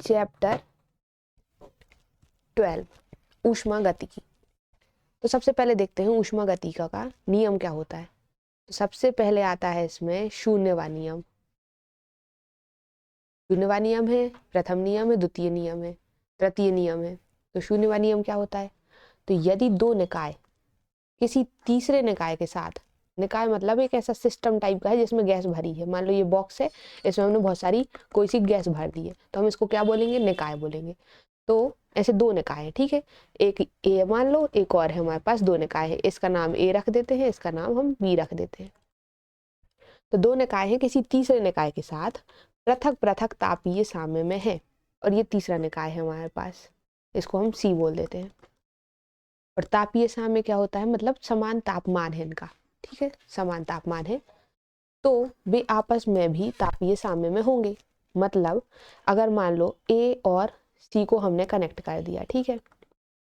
Chapter 12 ऊष्मागतिकी। तो सबसे पहले देखते हैं ऊष्मागतिकी का नियम क्या होता है। तो सबसे पहले आता है इसमें शून्यवा नियम। शून्यवा नियम है, प्रथम नियम है, द्वितीय नियम है, तृतीय नियम है। तो शून्यवा नियम क्या होता है? तो यदि दो निकाय किसी तीसरे निकाय के साथ, निकाय मतलब एक ऐसा सिस्टम टाइप का है जिसमें गैस भरी है, मान लो ये बॉक्स है, इसमें हमने बहुत सारी कोई सी गैस भर दी है, तो हम इसको क्या बोलेंगे? निकाय बोलेंगे। तो ऐसे दो निकाय है, ठीक है, एक ए मान लो, एक और है हमारे पास, दो निकाय है, इसका नाम ए रख देते हैं, इसका नाम हम बी रख देते हैं। तो दो निकाय है किसी तीसरे निकाय के साथ पृथक पृथक तापीय साम्य में है, और ये तीसरा निकाय है हमारे पास, इसको हम सी बोल देते हैं। और तापीय साम्य क्या होता है? मतलब समान तापमान है इनका, ठीक है, समान तापमान है, तो वे आपस में भी तापीय साम्य में होंगे। मतलब अगर मान लो ए और सी को हमने कनेक्ट कर दिया, ठीक है,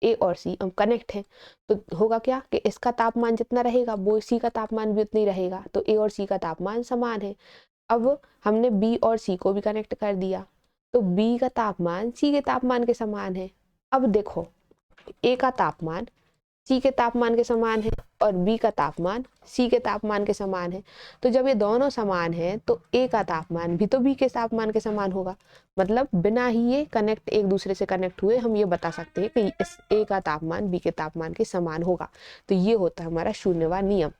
ए और सी हम कनेक्ट हैं, तो होगा क्या कि इसका तापमान जितना रहेगा वो सी का तापमान भी उतना ही रहेगा, तो ए और सी का तापमान समान है। अब हमने बी और सी को भी कनेक्ट कर दिया, तो बी का तापमान सी के तापमान के समान है। अब देखो, ए का तापमान सी के तापमान के समान है और बी का तापमान सी के तापमान के समान है, तो जब ये दोनों समान है तो ए का तापमान भी तो बी के तापमान के समान होगा। मतलब बिना ही ये कनेक्ट, एक दूसरे से कनेक्ट हुए, हम ये बता सकते हैं कि इस ए का तापमान बी के तापमान के समान होगा। तो ये होता है हमारा शून्यवा नियम।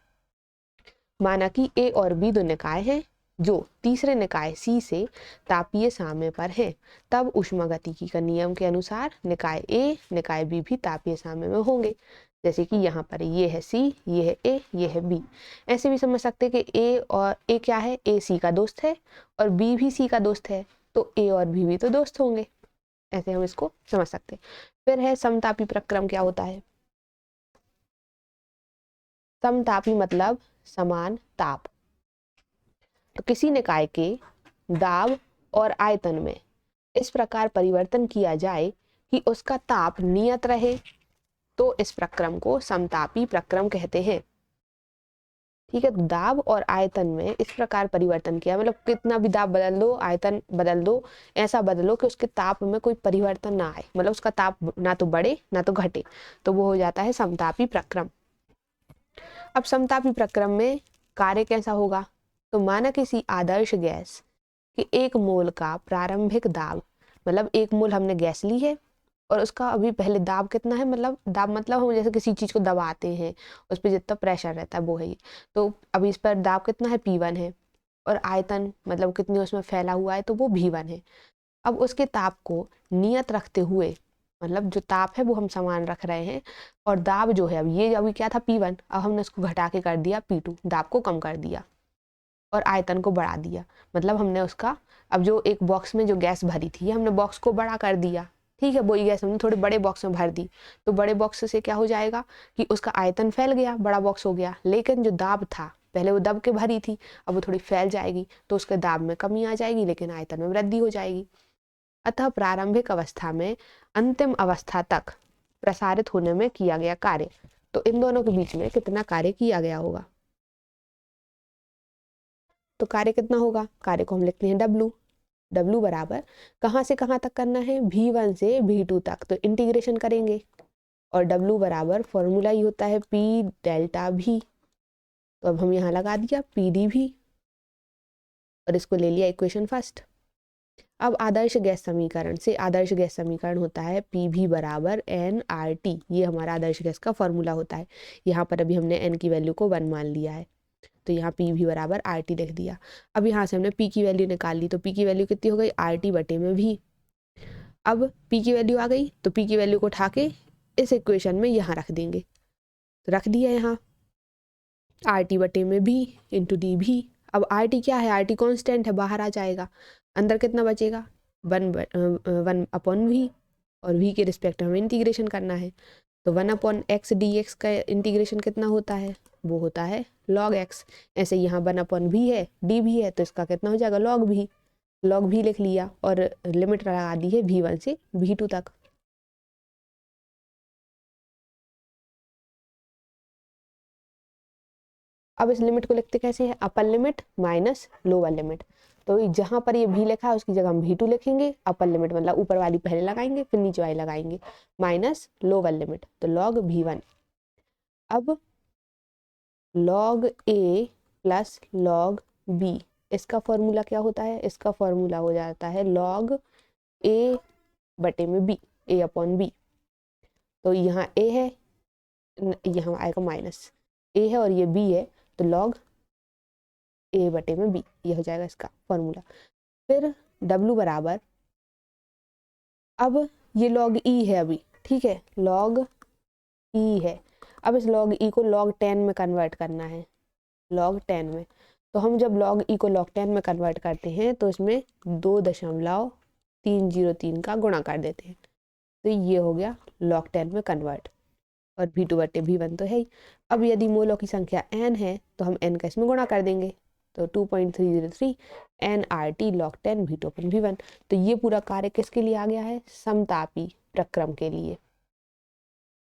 माना कि ए और बी दो निकाय हैं जो तीसरे निकाय सी से तापीय साम्य पर है, तब ऊष्मागतिकी का नियम के अनुसार निकाय ए निकाय बी भी तापीय साम्य में होंगे। जैसे कि यहाँ पर ये है सी, ये है ए, ये है बी। ऐसे भी समझ सकते हैं कि ए और ए क्या है? ए सी का दोस्त है और बी भी सी का दोस्त है, तो ए और बी भी तो दोस्त होंगे। ऐसे हम इसको समझ सकते हैं। फिर है समतापी प्रक्रम। क्या होता है? समतापी मतलब समान ताप। तो किसी निकाय के दाब और आयतन में इस प्रकार परिवर्तन किया जाए कि उसका ताप नियत रहे, तो इस प्रक्रम को समतापी प्रक्रम कहते हैं। ठीक है, दाब और आयतन में इस प्रकार परिवर्तन किया, मतलब कितना भी दाब बदल दो, आयतन बदल दो, ऐसा बदलो कि उसके ताप में कोई परिवर्तन ना आए, मतलब उसका ताप ना तो बढ़े ना तो घटे, तो वो हो जाता है समतापी प्रक्रम। अब समतापी प्रक्रम में कार्य कैसा होगा? तो माना किसी आदर्श गैस कि 1 मोल का प्रारंभिक दाब, मतलब 1 मोल हमने गैस ली है और उसका अभी पहले दाब कितना है, मतलब दाब मतलब हम जैसे किसी चीज को दबाते हैं, उस पर जितना प्रेशर रहता है वो है ये। तो अभी इस पर दाब कितना है? P1 है। और आयतन मतलब कितनी उसमें फैला हुआ है, तो वो V1 है। अब उसके ताप को नियत रखते हुए, मतलब जो ताप है वो हम समान रख रहे हैं, और दाब जो है, अब ये अभी क्या था? P1, अब हमने उसको घटा के कर दिया P2, दाब को कम कर दिया और आयतन को बढ़ा दिया। मतलब हमने उसका, अब जो एक बॉक्स में जो गैस भरी थी, हमने बॉक्स को बड़ा कर दिया, ठीक है, वही गैस हमने थोड़े बड़े बॉक्स में भर दी, तो बड़े बॉक्स से क्या हो जाएगा कि उसका आयतन फैल गया, बड़ा बॉक्स हो गया, लेकिन जो दाब था, पहले वो दब के भरी थी, अब वो थोड़ी फैल जाएगी, तो उसके दाब में कमी आ जाएगी लेकिन आयतन में वृद्धि हो जाएगी। अतः प्रारंभिक अवस्था में अंतिम अवस्था तक प्रसारित होने में किया गया कार्य, तो इन दोनों के बीच में कितना कार्य किया गया होगा? तो कार्य कितना होगा? कार्य को हम लिखते हैं W। W बराबर कहाँ से कहाँ तक करना है? V1 से V2 तक, तो इंटीग्रेशन करेंगे, और W बराबर फॉर्मूला ही होता है P डेल्टा V। तो अब हम यहाँ लगा दिया PdV और इसको ले लिया इक्वेशन फर्स्ट। अब आदर्श गैस समीकरण से, आदर्श गैस समीकरण होता है PV बराबर nRT, ये हमारा आदर्श गैस का फॉर्मूला होता है। यहाँ पर अभी हमने n की वैल्यू को 1 मान लिया है, तो यहाँ PV बराबर RT लिख दिया। अब यहाँ से हमने P की वैल्यू निकाल ली, तो P की वैल्यू कितनी हो गई? RT बटे में V। अब P की वैल्यू आ गई, तो P की वैल्यू को उठा के इस इक्वेशन में यहाँ रख देंगे, तो रख दिया यहाँ RT बटे में B इंटू DV। अब RT क्या है? RT कॉन्स्टेंट है, बाहर आ जाएगा, अंदर कितना बचेगा? 1/V, और V के रिस्पेक्ट में हमें इंटीग्रेशन करना है, तो 1/x dx का इंटीग्रेशन कितना होता है? वो होता है log x। ऐसे यहाँ 1/v है, dv है, तो इसका कितना हो जाएगा? log v। log v लिख लिया और लिमिट लगा दी है V1 से V2 तक। अब इस लिमिट को लिखते कैसे हैं? Upper limit minus lower limit. तो जहाँ पर ये भी लिखा है उसकी जगह हम V2 लिखेंगे, अपर लिमिट मतलब ऊपर वाली पहले लगाएंगे फिर नीचे वाली लगाएंगे, माइनस लोअर लिमिट तो log V1। अब log A plus log B, इसका फॉर्मूला क्या होता है? इसका फॉर्मूला हो जाता है log A बटे में B, A अपॉन B। तो यहाँ A है, यहाँ आएगा माइनस, A है और ये B है तो log A बटे में B, ये हो जाएगा इसका फॉर्मूला। फिर W बराबर, अब ये log E है अभी, ठीक है, log E है। अब इस log E को log 10 में कन्वर्ट करना है, log 10 में। तो हम जब log E को log 10 में कन्वर्ट करते हैं तो इसमें 2.303 का गुणा कर देते हैं, तो ये हो गया log 10 में कन्वर्ट, और V2 बटे V1 तो है ही। अब यदि मोलों की संख्या n है तो हम n का इसमें गुणा कर देंगे, तो 2.303 nRT log 10 V2 अपन V1। तो ये पूरा कार्य किसके लिए आ गया है? समतापी प्रक्रम के लिए।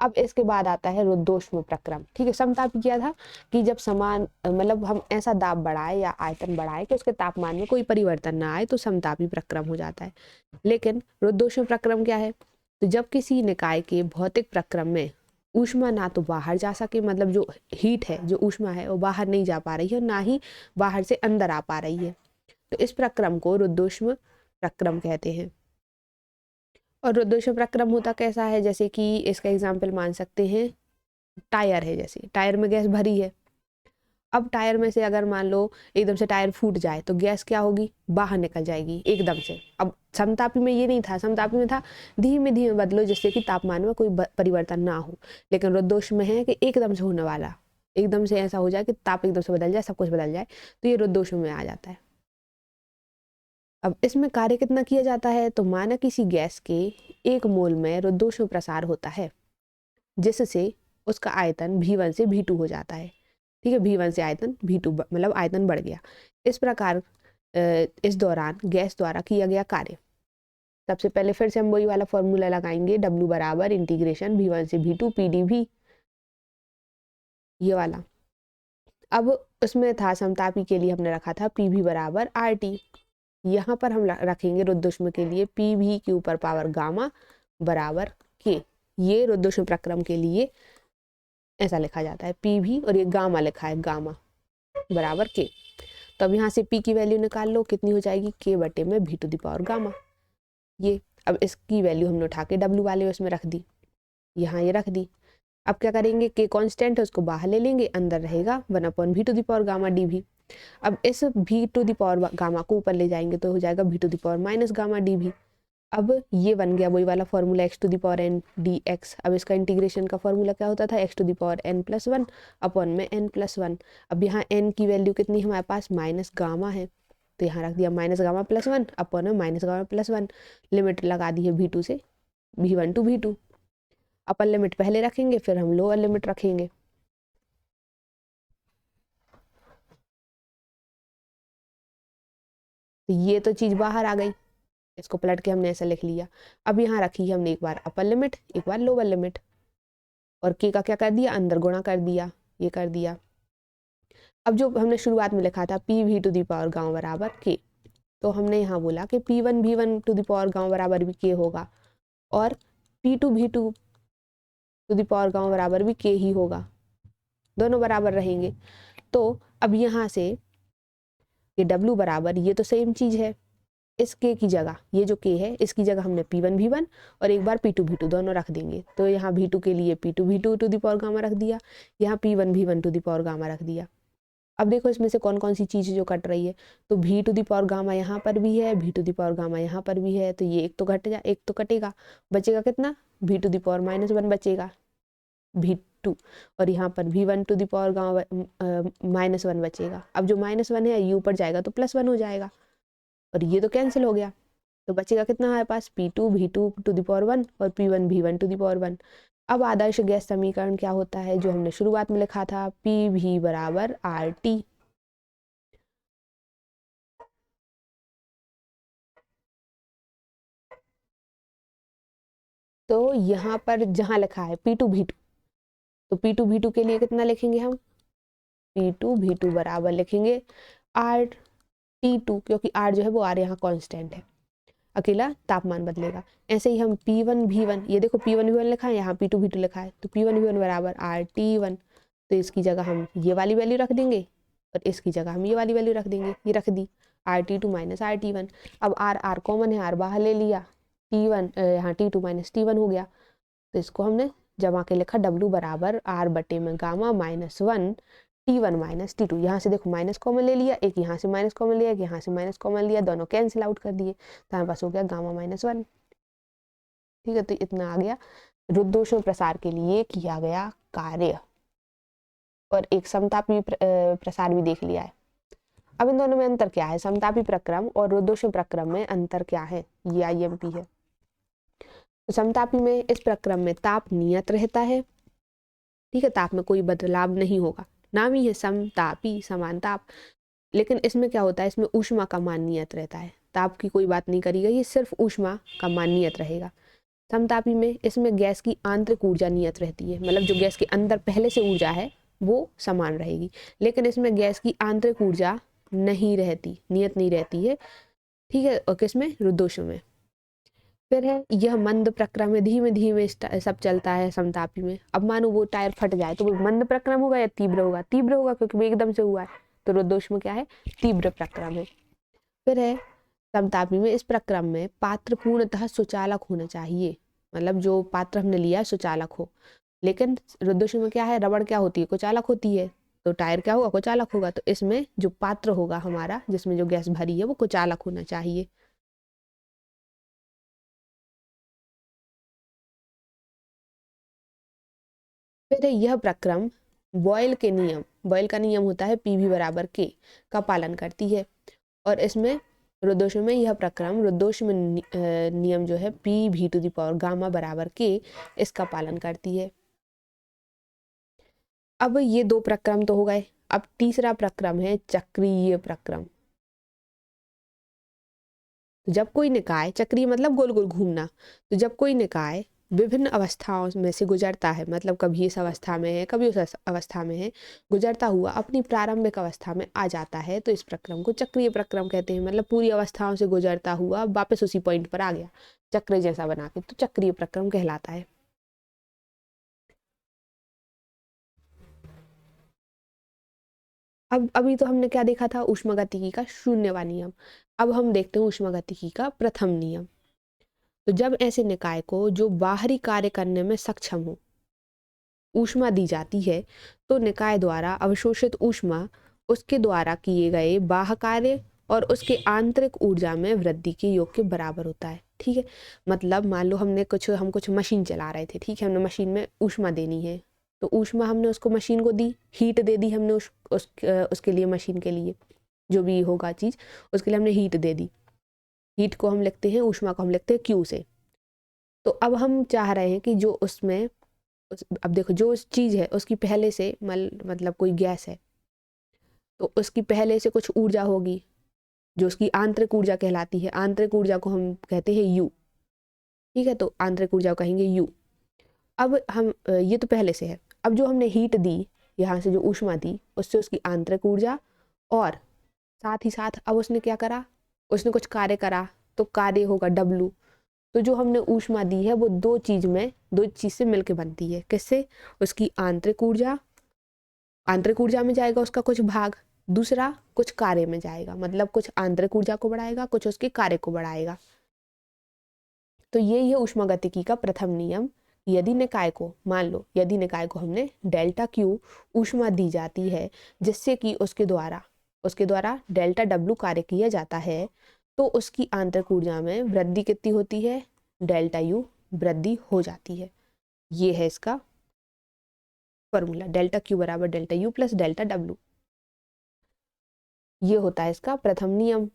अब इसके बाद आता है रुद्धोष्म प्रक्रम, ठीक है। समतापी क्या था कि जब समान मतलब हम ऐसा दाब बढ़ाए या आयतन बढ़ाए कि उसके तापमान में कोई परिवर्तन ना आए तो समतापी प्रक्रम हो जाता है। लेकिन रुद्धोष्म प्रक्रम क्या है? तो जब किसी निकाय के भौतिक प्रक्रम में ऊष्मा ना तो बाहर जा सके, मतलब जो हीट है, जो ऊष्मा है वो बाहर नहीं जा पा रही है, ना ही बाहर से अंदर आ पा रही है, तो इस प्रक्रम को रुद्धोष्म प्रक्रम कहते हैं। और रुद्धोष्म प्रक्रम होता कैसा है? जैसे कि इसका एग्जाम्पल मान सकते हैं, टायर है, जैसे टायर में गैस भरी है। अब टायर में से अगर मान लो एकदम से टायर फूट जाए तो गैस क्या होगी? बाहर निकल जाएगी एकदम से। अब समतापी में ये नहीं था, समतापी में था धीमे धीमे बदलो जिससे कि तापमान में कोई परिवर्तन ना हो। लेकिन रुद्धोष्म में है कि एकदम से होने वाला, एकदम से ऐसा हो जाए कि ताप एकदम से बदल जाए, सब कुछ बदल जाए, तो ये रुद्धोष्म में आ जाता है। अब इसमें कार्य कितना किया जाता है? तो माना किसी गैस के 1 मोल में रुद्धोष्म प्रसार होता है, जिससे उसका आयतन V1 से V2 हो जाता है, ठीक है। V1 से आयतन V2 मतलब आयतन बढ़ गया। इस प्रकार इस दौरान गैस द्वारा किया गया कार्य, सबसे पहले फिर से हम वही वाला फॉर्मूला लगाएंगे, W बराबर इंटीग्रेशन V1 से V2 PdV, ये वाला। अब उसमें था समतापी के लिए हमने रखा था PV बराबर RT, यहाँ पर हम रखेंगे रुद्धोष्म के लिए PV के ऊपर पावर गामा बराबर K। ये रुद्धोष्म प्रक्रम के लिए ऐसा लिखा जाता है PV, और ये गामा लिखा है, गामा बराबर K। तो अब यहाँ से P की वैल्यू निकाल लो, कितनी हो जाएगी? K बटे में V to the power gamma. ये अब इसकी वैल्यू हमने उठा के W वाले उसमें रख दी, यहाँ ये रख दी। अब क्या करेंगे? K कांस्टेंट है, उसको बाहर ले लेंगे, अंदर रहेगा 1/v to the power gamma dV। अब इस V to the power gamma को ऊपर ले जाएंगे तो हो जाएगा V to the power minus gamma dV। अब ये बन गया वही वाला formula x to the power n dx। अब इसका इंटीग्रेशन का फॉर्मूला क्या होता था? x to the power n+1 upon में n+1। अब यहाँ n की वैल्यू कितनी हमारे पास? माइनस गामा है, तो यहाँ रख दिया माइनस गामा +1 अपॉन में माइनस गामा +1। लिमिट लगा दी है V2 से V1 to V2। Upper limit पहले रखेंगे फिर हम लोअर लिमिट रखेंगे। तो ये तो चीज बाहर आ गई, इसको पलट के हमने ऐसा लिख लिया। अब यहाँ रखी है हमने एक बार अपर लिमिट, एक बार लोअर लिमिट, और K का क्या कर दिया? अंदर गुणा कर दिया, ये कर दिया। अब जो हमने शुरुआत में लिखा था PV to the power gamma बराबर K, तो हमने यहाँ बोला कि P1 V1 to the power gamma बराबर भी K होगा, और P2 V2 to the power gamma बराबर भी K ही होगा, दोनों बराबर रहेंगे। तो अब यहाँ से ये W बराबर, ये तो सेम चीज है, इस K की जगह, ये जो K है इसकी जगह हमने P1 V1 और एक बार P2 V2 दोनों रख देंगे। तो यहाँ V2 के लिए P2 V2 to the power gamma रख दिया, यहाँ P1 V1 to the power gamma रख दिया। अब देखो इसमें से कौन कौन सी चीज़ जो कट रही है, तो V to the power gamma यहाँ पर भी है, V to the power gamma यहाँ पर भी है, तो ये एक तो घट जा, एक तो कटेगा, बचेगा कितना? V टू द पावर -1 बचेगा V2, और यहाँ पर V1 to the power gamma -1 बचेगा। अब जो -1 है ये ऊपर जाएगा तो +1 हो जाएगा, और ये तो कैंसिल हो गया, तो बचेगा कितना हमारे पास? P2 V2 to the power 1 और P1 V1 to the power 1। अब आदर्श गैस समीकरण क्या होता है? जो हमने शुरुआत में लिखा था PV बराबर RT। तो यहाँ पर जहाँ लिखा है P2 V2, तो P2 V2 के लिए कितना लिखेंगे हम? P2 V2 बराबर लिखेंगे R T2, क्योंकि R जो है वो R यहाँ कांस्टेंट है, अकेला तापमान बदलेगा। ऐसे ही हम P1 V1, ये देखो P1 V1 लिखा है, यहाँ P2 V2 लिखा है, तो P1 V1 बराबर RT1, तो इसकी जगह हम ये वाली वैल्यू रख देंगे और इसकी जगह हम ये वाली वैल्यू रख देंगे, ये रख दी RT2 माइनस RT1। अब R कॉमन है, R बाहर ले लिया, T1 यहाँ T2 माइनस T1 हो गया, तो इसको हमने जमा के लिखा W बराबर R बटे में गामा -1 T1 माइनस T2। यहाँ से देखो माइनस कॉमन ले लिया, एक यहाँ से माइनस कॉमन लिया, एक यहाँ से माइनस कॉमन लिया, दोनों कैंसिल आउट कर दिए, तो हमारे पास हो गया गामा -1। ठीक है, तो इतना आ गया रुद्धोष्म प्रसार के लिए किया गया कार्य, और एक समतापी प्रसार भी देख लिया है। अब इन दोनों में अंतर क्या है, समतापी प्रक्रम और रुद्धोष्म प्रक्रम में अंतर क्या है, ये IMP है। तो समतापी में इस प्रक्रम में ताप नियत रहता है, ठीक है, ताप में कोई बदलाव नहीं होगा, नाम ही है समतापी, समान ताप। लेकिन इसमें क्या होता है, इसमें ऊष्मा का मान नियत रहता है, ताप की कोई बात नहीं करी गई, सिर्फ ऊष्मा का मान नियत रहेगा। समतापी में इसमें गैस की आंतरिक ऊर्जा नियत रहती है, मतलब जो गैस के अंदर पहले से ऊर्जा है वो समान रहेगी, लेकिन इसमें गैस की आंतरिक ऊर्जा नहीं रहती, नियत नहीं रहती है। ठीक है, और किसमें, रुद्धोष्म में। फिर है यह मंद प्रक्रम में, धीमे धीमे सब चलता है समतापी में। अब मानो वो टायर फट जाए तो वो मंद प्रक्रम होगा या तीव्र होगा, तीव्र होगा, क्योंकि वो एकदम से हुआ है, तो रुद्धोष्म क्या है, तीव्र प्रक्रम है। फिर है समतापी में इस प्रक्रम में पात्र पूर्णतः सुचालक होना चाहिए, मतलब जो पात्र हमने लिया है सुचालक हो। लेकिन रुद्धोष्म में क्या है, रबड़ क्या होती है, कुचालक होती है, तो टायर क्या होगा, कुचालक होगा। तो इसमें जो पात्र होगा हमारा, जिसमें जो गैस भरी है, वो कुचालक होना चाहिए। फिर यह प्रक्रम बॉयल के नियम, बॉयल का नियम होता है PV बराबर K का पालन करती है, और इसमें रुद्धोष्म में यह प्रक्रम रुद्धोष्म नियम जो है P(V⁴ गामा बराबर K, इसका पालन करती है। अब ये दो प्रक्रम तो हो गए, अब तीसरा प्रक्रम है चक्रीय प्रक्रम। तो जब कोई निकाय, चक्रीय मतलब गोल गोल घूमना, तो जब कोई निकाय विभिन्न अवस्थाओं में से गुजरता है, मतलब कभी इस अवस्था में है, कभी उस अवस्था में है, गुजरता हुआ अपनी प्रारंभिक अवस्था में आ जाता है, तो इस प्रक्रम को चक्रीय प्रक्रम कहते हैं। मतलब पूरी अवस्थाओं से गुजरता हुआ वापस उसी पॉइंट पर आ गया, चक्र जैसा बना के, तो चक्रीय प्रक्रम कहलाता है। अब अभी तो हमने क्या देखा था, ऊष्मागतिकी का शून्यवां नियम। अब हम देखते हैं ऊष्मागतिकी का प्रथम नियम। तो जब ऐसे निकाय को जो बाहरी कार्य करने में सक्षम हो, ऊष्मा दी जाती है, तो निकाय द्वारा अवशोषित ऊष्मा उसके द्वारा किए गए बाह्य कार्य और उसके आंतरिक ऊर्जा में वृद्धि के योग के बराबर होता है। ठीक है, मतलब मान लो हम कुछ मशीन चला रहे थे, ठीक है, हमने मशीन में ऊष्मा देनी है, तो ऊष्मा हमने उसको मशीन को दी, हीट दे दी हमने उसके लिए, मशीन के लिए जो भी होगा चीज़, उसके लिए हमने हीट दे दी। हीट को हम लिखते हैं, ऊष्मा को हम लिखते हैं Q से। तो अब हम चाह रहे हैं कि जो उसमें अब देखो, जो उस चीज़ है उसकी पहले से मतलब कोई गैस है, तो उसकी पहले से कुछ ऊर्जा होगी जो उसकी आंतरिक ऊर्जा कहलाती है। आंतरिक ऊर्जा को हम कहते हैं U। ठीक है, तो आंतरिक ऊर्जा को कहेंगे U। अब हम ये तो पहले से है, अब जो हमने हीट दी, यहाँ से जो ऊष्मा दी, उससे उसकी आंतरिक ऊर्जा, और साथ ही साथ अब उसने क्या करा, उसने कुछ कार्य करा, तो कार्य होगा W। तो जो हमने ऊष्मा दी है वो दो चीज से मिलकर बनती है। किससे, उसकी आंतरिक ऊर्जा, आंतरिक ऊर्जा में जाएगा उसका कुछ भाग, दूसरा कुछ कार्य में जाएगा, मतलब कुछ आंतरिक ऊर्जा को बढ़ाएगा, कुछ उसके कार्य को बढ़ाएगा। तो ये है ऊष्मागतिकी का प्रथम नियम। यदि निकाय को, मान लो यदि निकाय को हमने डेल्टा Q ऊष्मा दी जाती है, जिससे कि उसके द्वारा डेल्टा W कार्य किया जाता है, तो उसकी आंतरिक ऊर्जा में वृद्धि कितनी होती है, डेल्टा U वृद्धि हो जाती है। ये है इसका फॉर्मूला, डेल्टा Q बराबर delta U plus delta W। ये होता है इसका प्रथम नियम।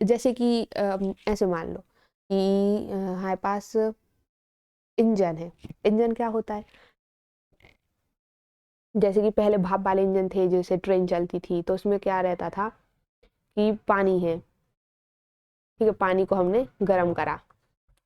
जैसे कि ऐसे मान लो कि हमारे पास इंजन है। इंजन क्या होता है, जैसे कि पहले भाप वाले इंजन थे, जैसे ट्रेन चलती थी, तो उसमें क्या रहता था कि पानी है, ठीक है, पानी को हमने गर्म करा,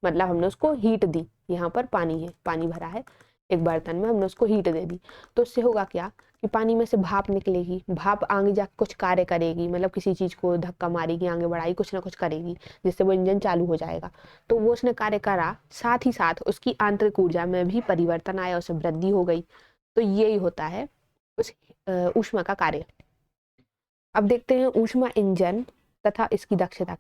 मतलब हमने उसको हीट दी, यहाँ पर पानी है, पानी भरा है एक बर्तन में, हमने उसको हीट दे दी, तो उससे होगा क्या कि पानी में से भाप निकलेगी, भाप आगे जाकर कुछ कार्य करेगी, मतलब किसी चीज को धक्का मारेगी, आगे बढ़ाई, कुछ ना कुछ करेगी, जिससे वो इंजन चालू हो जाएगा। तो वो उसने कार्य करा, साथ ही साथ उसकी आंतरिक ऊर्जा में भी परिवर्तन आया, उसमें वृद्धि हो गई। तो यही होता है उस ऊष्मा का कार्य। अब देखते हैं ऊष्मा इंजन तथा इसकी दक्षता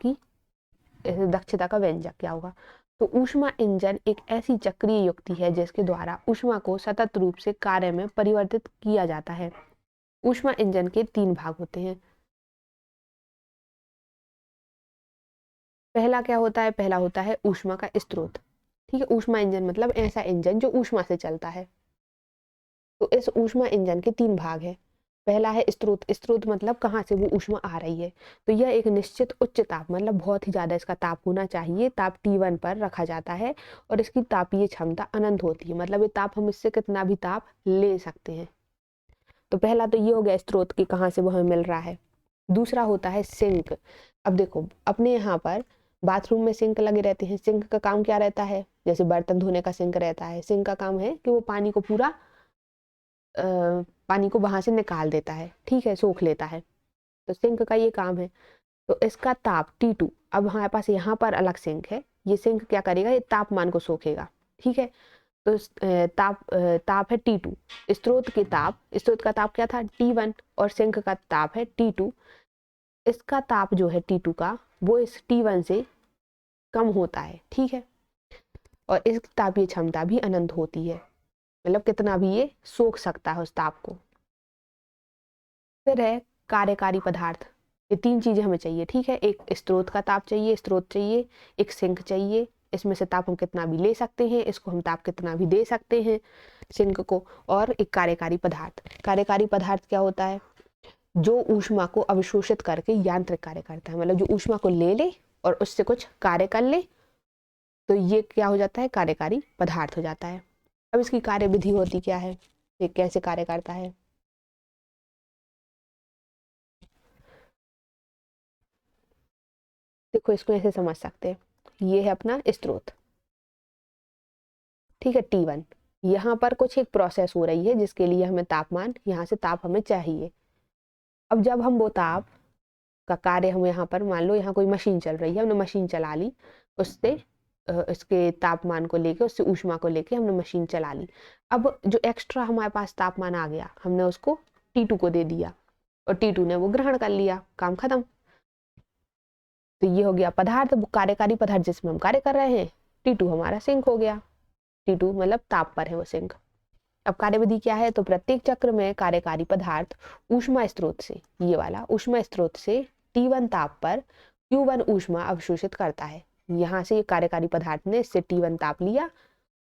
का व्यंजक क्या होगा। तो ऊष्मा इंजन एक ऐसी चक्रीय युक्ति है जिसके द्वारा ऊष्मा को सतत रूप से कार्य में परिवर्तित किया जाता है। ऊष्मा इंजन के 3 भाग होते हैं। पहला क्या होता है, पहला होता है ऊष्मा का स्रोत। ठीक है, ऊष्मा इंजन मतलब ऐसा इंजन जो ऊष्मा से चलता है। तो इस ऊष्मा इंजन के 3 भाग है। पहला है स्रोत। स्रोत मतलब कहाँ से वो ऊष्मा आ रही है। तो यह एक निश्चित उच्च ताप, मतलब बहुत ही ज्यादा इसका ताप होना चाहिए, ताप T1 पर रखा जाता है और इसकी तापीय क्षमता अनंत होती है, मतलब ये ताप, हम इससे कितना भी ताप ले सकते हैं। तो पहला तो ये हो गया स्रोत की कहाँ से वो हमें मिल रहा है। दूसरा होता है सिंक। अब देखो अपने यहाँ पर बाथरूम में सिंक लगे रहते हैं। सिंक का काम क्या रहता है, जैसे बर्तन धोने का सिंक रहता है, सिंक का काम है कि वो पानी को पूरा पानी को वहां से निकाल देता है, ठीक है, सोख लेता है। तो सिंक का ये काम है। तो इसका ताप T2, अब हमारे पास यहाँ पर अलग सिंक है, ये सिंक क्या करेगा, ये तापमान को सोखेगा, ठीक है। तो ताप है T2। स्रोत का ताप क्या था, T1, और सिंक का ताप है T2। इसका ताप जो है T2 का, वो इस T1 से कम होता है, ठीक है, और इसकी तापीय क्षमता भी अनंत होती है, मतलब कितना भी ये सोख सकता है उस ताप को। फिर है कार्यकारी पदार्थ। ये 3 चीजें हमें चाहिए, ठीक है। एक स्रोत का ताप चाहिए, एक सिंक चाहिए, इसमें से ताप हम कितना भी ले सकते हैं, इसको हम ताप कितना भी दे सकते हैं सिंक को, और एक कार्यकारी पदार्थ। कार्यकारी पदार्थ क्या होता है, जो ऊष्मा को अवशोषित करके यांत्रिक कार्य करता है, मतलब जो ऊष्मा को ले ले और उससे कुछ कार्य कर ले, तो ये क्या हो जाता है, कार्यकारी पदार्थ हो जाता है। अब इसकी कार्य विधि होती क्या है, ये कैसे कार्य करता है। देखो इसको ऐसे समझ सकते हैं, ये है अपना स्रोत, ठीक है, T1। यहाँ पर कुछ एक प्रोसेस हो रही है जिसके लिए हमें तापमान, यहाँ से ताप हमें चाहिए। अब जब हम वो ताप का कार्य, हम यहाँ पर मान लो यहाँ कोई मशीन चल रही है, हमने मशीन चला ली, उससे इसके तापमान को लेके, उससे ऊष्मा को लेके हमने मशीन चला ली। अब जो एक्स्ट्रा हमारे पास तापमान आ गया, हमने उसको T2 को दे दिया और T2 ने वो ग्रहण कर लिया, काम खत्म। तो ये हो गया पदार्थ, कार्यकारी पदार्थ जिसमें हम कार्य कर रहे हैं। T2 हमारा सिंक हो गया, T2 मतलब ताप पर है वो सिंक। अब कार्यविधि क्या है, तो प्रत्येक चक्र में कार्यकारी पदार्थ ऊष्मा स्रोत से, ये वाला ऊष्मा स्रोत से T1 ताप पर Q1 ऊष्मा अवशोषित करता है। यहाँ से कार्यकारी पदार्थ ने इससे T1 ताप लिया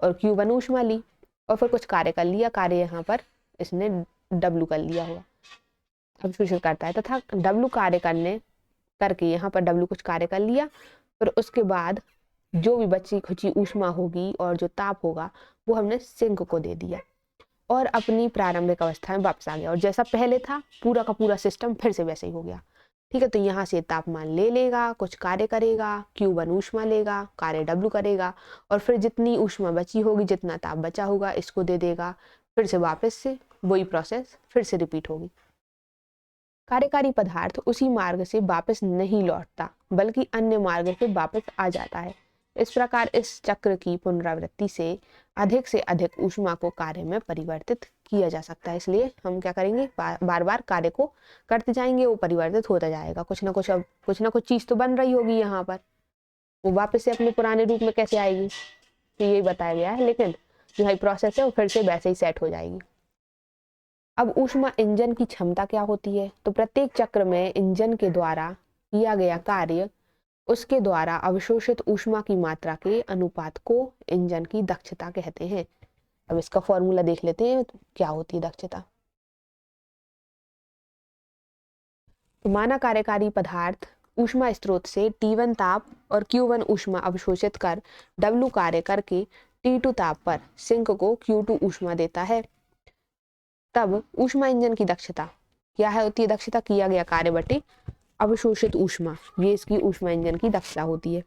और Q1 ऊष्मा ली और फिर कुछ कार्य कर लिया, कार्य यहाँ पर इसने W कर लिया होगा, अवशोषित करता है, तथा W कार्य करके यहाँ पर W कुछ कार्य कर लिया, फिर उसके बाद जो भी बची खुची ऊष्मा होगी और जो ताप होगा वो हमने सिंक को दे दिया और अपनी प्रारंभिक अवस्था में वापस आ गया, और जैसा पहले था पूरा का पूरा सिस्टम फिर से वैसे ही हो गया, ठीक है। तो यहाँ से तापमान ले लेगा, कुछ कार्य करेगा, Q1 ऊष्मा लेगा, कार्य W करेगा, और फिर जितनी ऊष्मा बची होगी, जितना ताप बचा होगा, इसको दे देगा, फिर से वापस से वही प्रोसेस फिर से रिपीट होगी। कार्यकारी पदार्थ उसी मार्ग से वापस नहीं लौटता, बल्कि अन्य मार्ग से वापस आ जाता है। इस प्रकार इस चक्र की पुनरावृत्ति से अधिक ऊष्मा को कार्य में परिवर्तित किया जा सकता है। इसलिए हम क्या करेंगे, बार बार कार्य को करते जाएंगे, वो परिवर्तित होता जाएगा, कुछ ना कुछ चीज तो बन रही होगी यहाँ पर, वो वापस से अपने पुराने रूप में कैसे आएगी, तो यही बताया गया है, लेकिन जो है प्रोसेस है वो फिर से वैसे ही सेट हो जाएगी। अब ऊष्मा इंजन की क्षमता क्या होती है, तो प्रत्येक चक्र में इंजन के द्वारा किया गया कार्य, उसके द्वारा अवशोषित ऊष्मा की मात्रा के अनुपात को इंजन की दक्षता कहते हैं। अब इसका फॉर्मूला देख लेते हैं, तो क्या होती है दक्षता। तो माना कार्यकारी पदार्थ ऊष्मा स्रोत से T1 ताप और Q1 ऊष्मा अवशोषित कर W कार्य करके T2 ताप पर सिंक को Q2 ऊष्मा देता है। तब ऊष्मा इंजन की दक्षता क्या है, होती है दक्षता किया गया कार्य बटे अवशोषित ऊष्मा, ये इसकी ऊष्मा इंजन की दक्षता होती है।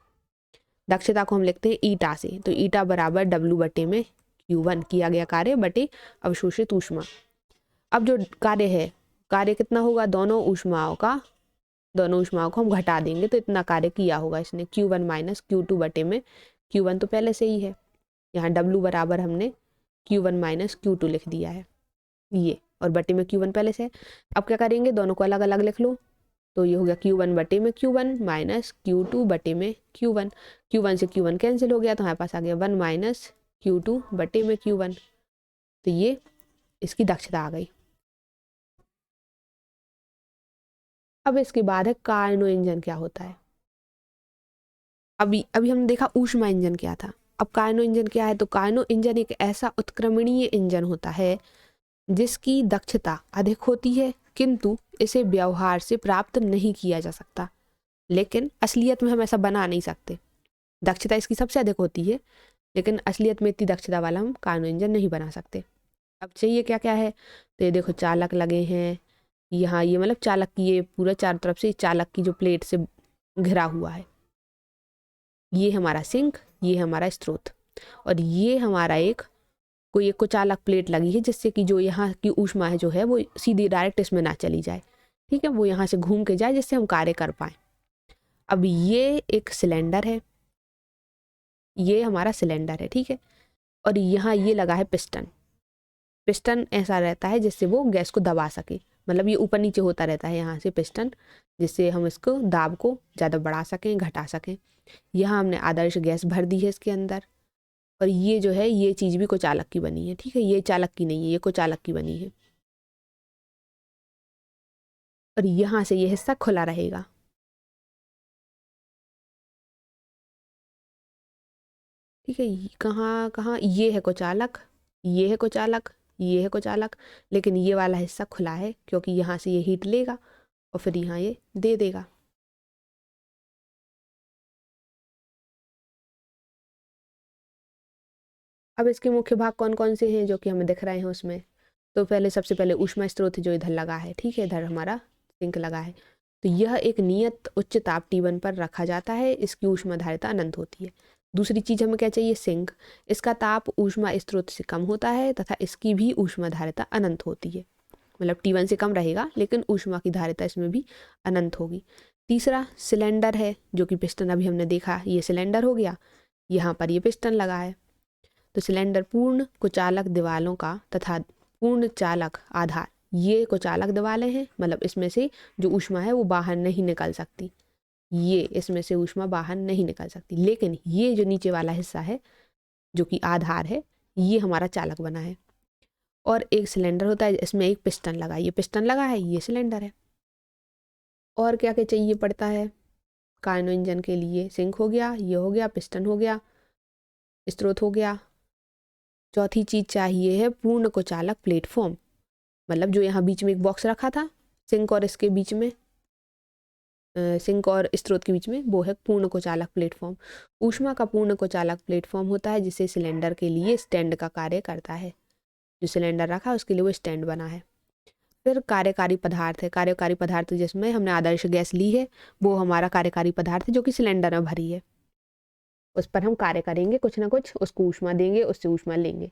दक्षता को हम लिखते हैं ईटा से, तो ईटा बराबर W बटे में Q1 किया गया कार्य बटे अवशोषित ऊष्मा। अब जो कार्य है, कार्य कितना होगा, दोनों ऊष्माओं को हम घटा देंगे तो इतना कार्य किया होगा इसने, Q1 माइनस Q2 बटे में Q1 तो पहले से ही है, यहाँ W बराबर हमने Q1 माइनस Q2 लिख दिया है ये, और बटे में Q1 पहले से है। अब क्या करेंगे, दोनों को अलग अलग लिख लो, तो ये हो गया Q1 बटे में Q1 माइनस Q2 बटे में Q1, Q1 से Q1 कैंसिल हो गया तो हमारे पास आ गया 1 माइनस Q2 बटे में Q1, तो ये इसकी दक्षता आ गई। अब इसके बाद है कार्नो इंजन क्या होता है। अभी हमने देखा ऊष्मा इंजन क्या था, अब कार्नो इंजन क्या है। तो कार्नो इंजन एक ऐसा उत्क्रमणीय इंजन होता है जिसकी दक्षता अधिक होती है, किंतु इसे व्यवहार से प्राप्त नहीं किया जा सकता। लेकिन असलियत में हम ऐसा बना नहीं सकते, दक्षता इसकी सबसे अधिक होती है लेकिन असलियत में इतनी दक्षता वाला हम कार्नो इंजन नहीं बना सकते। अब चाहिए क्या क्या है, तो ये देखो चालक लगे हैं यहाँ, ये मतलब चालक की ये पूरा चारों तरफ से चालक की जो प्लेट से घिरा हुआ है, ये हमारा सिंक, ये हमारा स्रोत, और ये हमारा कोई एक कुचालक प्लेट लगी है जिससे कि जो यहाँ की ऊष्मा है जो है वो सीधी डायरेक्ट इसमें ना चली जाए, ठीक है, वो यहाँ से घूम के जाए जिससे हम कार्य कर पाए। अब ये एक सिलेंडर है, ये हमारा सिलेंडर है, ठीक है, और यहाँ ये लगा है पिस्टन। पिस्टन ऐसा रहता है जिससे वो गैस को दबा सके, मतलब ये ऊपर नीचे होता रहता है यहाँ से पिस्टन, जिससे हम इसको दाब को ज़्यादा बढ़ा सकें घटा सकें। यहाँ हमने आदर्श गैस भर दी है इसके अंदर, और ये जो है ये चीज़ भी कुचालक की बनी है, ठीक है, ये चालक की नहीं है, ये कुचालक की बनी है, और यहाँ से ये हिस्सा खुला रहेगा। ठीक है, कहाँ कहाँ ये है कुचालक, ये है कुचालक, ये है कुचालक, लेकिन ये वाला हिस्सा खुला है क्योंकि यहाँ से ये हीट लेगा और फिर यहाँ ये दे देगा। अब इसके मुख्य भाग कौन कौन से हैं जो कि हमें दिख रहे हैं उसमें, तो पहले सबसे पहले ऊष्मा स्रोत जो इधर लगा है, ठीक है, इधर हमारा सिंक लगा है, तो यह एक नियत उच्च ताप T1 पर रखा जाता है, इसकी ऊष्मा धारिता अनंत होती है। दूसरी चीज हमें क्या चाहिए, सिंक, इसका ताप ऊष्मा स्रोत से कम होता है तथा इसकी भी ऊष्मा धारिता अनंत होती है, मतलब T1 से कम रहेगा लेकिन ऊष्मा की धारिता इसमें भी अनंत होगी। तीसरा सिलेंडर है जो कि पिस्टन अभी हमने देखा, ये सिलेंडर हो गया, यहाँ पर ये पिस्टन लगा है, तो सिलेंडर पूर्ण कुचालक दीवालों का तथा पूर्ण चालक आधार, ये कुचालक दीवालें हैं, मतलब इसमें से जो ऊष्मा है वो बाहर नहीं निकल सकती, ये इसमें से ऊष्मा बाहर नहीं निकल सकती, लेकिन ये जो नीचे वाला हिस्सा है जो कि आधार है ये हमारा चालक बना है। और एक सिलेंडर होता है, इसमें एक पिस्टन लगा, ये पिस्टन लगा है, ये सिलेंडर है। और क्या क्या चाहिए पड़ता है कार्नो इंजन के लिए, सिंक हो गया, ये हो गया, पिस्टन हो गया, स्रोत हो गया। चौथी चीज चाहिए है पूर्ण कुचालक प्लेटफॉर्म, मतलब जो यहाँ बीच में एक बॉक्स रखा था सिंक और इसके बीच में, सिंक और स्रोत के बीच में, वो है पूर्ण कुचालक प्लेटफॉर्म। ऊष्मा का पूर्ण कुचालक प्लेटफॉर्म होता है जिसे सिलेंडर के लिए स्टैंड का कार्य करता है, जो सिलेंडर रखा है उसके लिए वो स्टैंड बना है। फिर कार्यकारी पदार्थ है, कार्यकारी पदार्थ जिसमें हमने आदर्श गैस ली है वो हमारा कार्यकारी पदार्थ है जो कि सिलेंडर में भरी है, उस पर हम कार्य करेंगे कुछ ना कुछ, उसको ऊष्मा देंगे, उससे ऊष्मा लेंगे।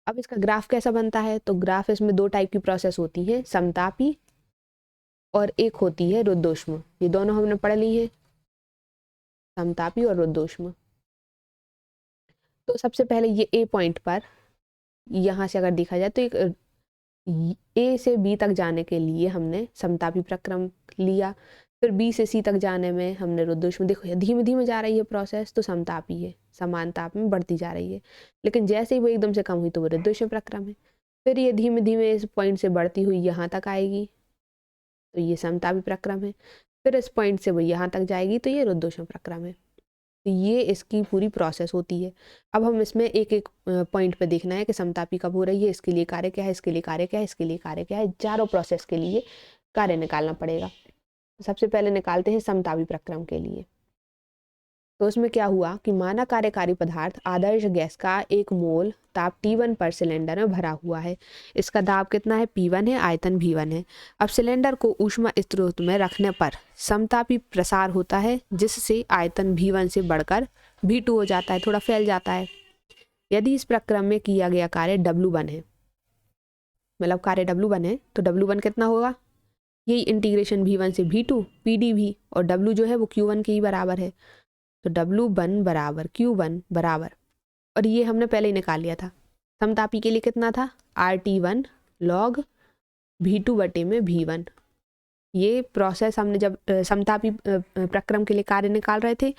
अब इसका ग्राफ कैसा बनता है, तो ग्राफ इसमें दो टाइप की प्रोसेस होती है, समतापी और एक होती है रुद्धोष्म, ये दोनों हमने पढ़ ली है, समतापी और रुद्धोष्म। तो सबसे पहले ये ए पॉइंट पर यहाँ से अगर देखा जाए तो एक ए से बी तक जाने के लिए हमने समतापी प्रक्रम लिया, फिर बी से सी तक जाने में हमने रुद्धोष्म, देखो धीमे धीमे जा रही है प्रोसेस तो समतापी है, समान ताप में बढ़ती जा रही है, लेकिन जैसे ही वो एकदम से कम हुई तो वो रुद्धोष्म प्रक्रम है। फिर ये धीमे धीमे इस पॉइंट से बढ़ती हुई यहाँ तक आएगी तो ये समतापी प्रक्रम है, फिर इस पॉइंट से वो यहाँ तक जाएगी तो ये रुद्धोष्म प्रक्रम है। तो ये इसकी पूरी प्रोसेस होती है। अब हम इसमें एक एक पॉइंट पे देखना है कि समतापी कब हो रही है, इसके लिए कार्य क्या है, इसके लिए कार्य क्या है, इसके लिए कार्य क्या है, चारों प्रोसेस के लिए कार्य निकालना पड़ेगा। सबसे पहले निकालते हैं समतापी प्रक्रम के लिए। तो उसमें क्या हुआ कि माना कार्यकारी पदार्थ आदर्श गैस का 1 मोल ताप T1 पर सिलेंडर में भरा हुआ है। इसका दाब कितना है? P1 है, आयतन V1 है। अब सिलेंडर को ऊष्मा स्रोत में रखने पर समतापी प्रसार होता है, जिससे आयतन V1 से बढ़कर V2 हो जाता है, थोड़ा फैल जाता है। यदि इस प्रक्रम में किया गया कार्य W1 है, मतलब कार्य W1 है, तो W1 कितना होगा? यही इंटीग्रेशन V1 से V2 PdV, और W जो है वो Q1 के ही बराबर है। तो W1 बराबर Q1 बराबर, और ये हमने पहले ही निकाल लिया था, समतापी के लिए कितना था? RT1 log V2 बटे में V1। ये प्रोसेस हमने जब समतापी प्रक्रम के लिए कार्य निकाल रहे थे,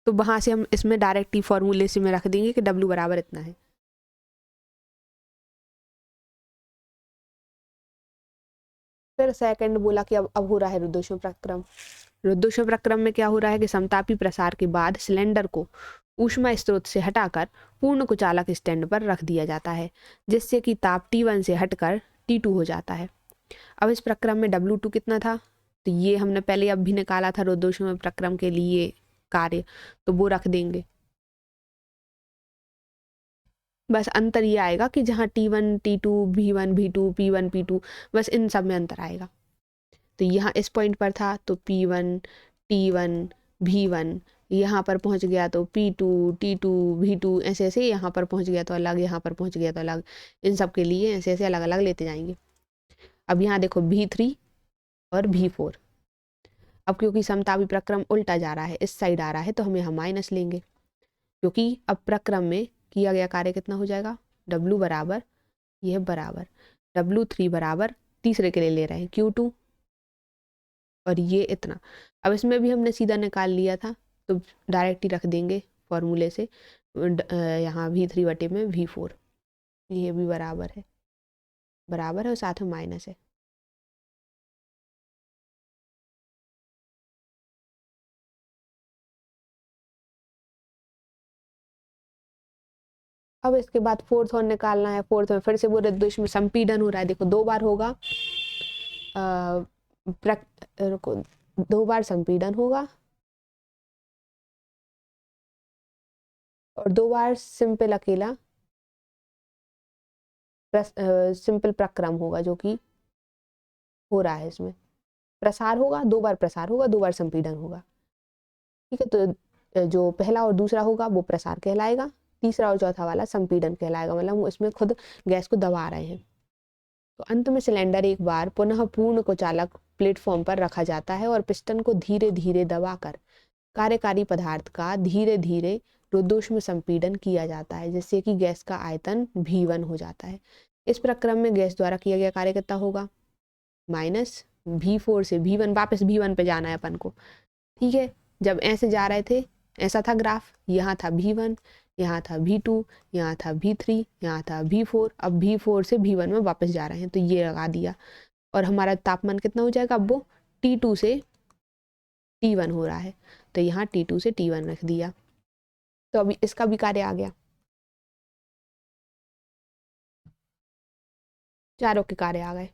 तो वहां से हम इसमें डायरेक्ट ही फॉर्मूले से में रख देंगे कि W बराबर इतना है। फिर सेकंड बोला कि अब हो रहा है रुद्धोष्म प्रक्रम। रुद्धोष्म प्रक्रम में क्या हो रहा है कि समतापी प्रसार के बाद सिलेंडर को ऊष्मा स्रोत से हटाकर पूर्ण कुचालक स्टैंड पर रख दिया जाता है, जिससे कि ताप T1 से हटकर T2 हो जाता है। अब इस प्रक्रम में W2 कितना था? तो ये हमने पहले अब भी निकाला था रुद्धोष्म प्रक्रम के लिए कार्य, तो वो रख देंगे। बस अंतर ये आएगा कि जहाँ T1 T2 V1 V2 P1 P2, बस इन सब में अंतर आएगा। तो यहाँ इस पॉइंट पर था तो P1 T1 V1, यहाँ पर पहुँच गया तो P2 T2 V2, ऐसे ऐसे यहाँ पर पहुँच गया तो अलग, यहाँ पर पहुँच गया तो अलग, इन सब के लिए ऐसे ऐसे अलग अलग लेते जाएंगे। अब यहाँ देखो V3 और V4, अब क्योंकि समतापी प्रक्रम उल्टा जा रहा है, इस साइड आ रहा है, तो हम यहाँ माइनस लेंगे, क्योंकि अब प्रक्रम में किया गया कार्य कितना हो जाएगा? W बराबर, यह बराबर W3 बराबर, तीसरे के लिए ले रहे हैं Q2, और ये इतना। अब इसमें भी हमने सीधा निकाल लिया था, तो डायरेक्ट ही रख देंगे फॉर्मूले से, यहाँ V3 बटे में V4, ये भी बराबर है, बराबर है और साथ में माइनस है। अब इसके बाद फोर्थ और निकालना है। फोर्थ में फिर से वो रुद्धोष्म संपीड़न हो रहा है, देखो 2 बार होगा, रुको, 2 बार संपीड़न होगा और 2 बार सिंपल अकेला सिंपल प्रक्रम होगा, जो कि हो रहा है। इसमें प्रसार होगा, 2 बार प्रसार होगा, 2 बार संपीड़न होगा, ठीक है। तो जो पहला और दूसरा होगा वो प्रसार कहलाएगा, तीसरा और चौथा वाला संपीड़न कहलाएगा, मतलब इसमें खुद गैस को दबा रहे हैं। तो अंत में सिलेंडर एक बार पुनः पूर्ण कुचालक प्लेटफॉर्म पर रखा जाता है और पिस्टन को धीरे धीरे दबाकर कार्यकारी पदार्थ का धीरे धीरे रुद्धोष्म संपीड़न किया जाता है, जिससे कि गैस का आयतन V1 हो जाता है। इस प्रक्रम में गैस द्वारा किया गया कार्य कितना होगा? माइनस V4 से V1, वापस V1 पे जाना है अपन को, ठीक है। जब ऐसे जा रहे थे, ऐसा था ग्राफ, यहाँ था V1, यहाँ था V2, यहाँ था V3, यहाँ था V4, अब V4 से V1 में वापस जा रहे हैं, तो ये लगा दिया, और हमारा तापमान कितना हो जाएगा? अब वो T2 से T1 हो रहा है, तो यहाँ T2 से T1 रख दिया, तो अभी इसका भी कार्य आ गया, चारों के कार्य आ गए।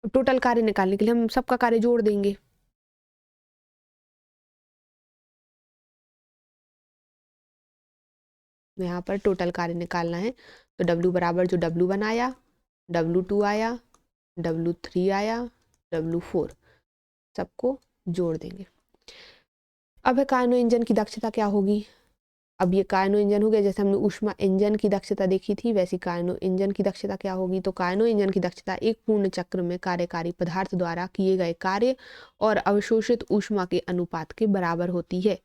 टोटल कार्य निकालने के लिए हम सबका कार्य जोड़ देंगे। यहाँ पर टोटल कार्य निकालना है, तो W बराबर जो W1 आया, W2 आया, W3 आया, W4, सबको जोड़ देंगे। अब कार्नो इंजन की दक्षता क्या होगी? अब ये कार्नो इंजन हो गया, जैसे हमने ऊष्मा इंजन की दक्षता देखी थी, वैसी कार्नो इंजन की दक्षता क्या होगी? तो कार्नो इंजन की दक्षता एक पूर्ण चक्र में कार्यकारी पदार्थ द्वारा किए गए कार्य और अवशोषित ऊष्मा के अनुपात के बराबर होती है।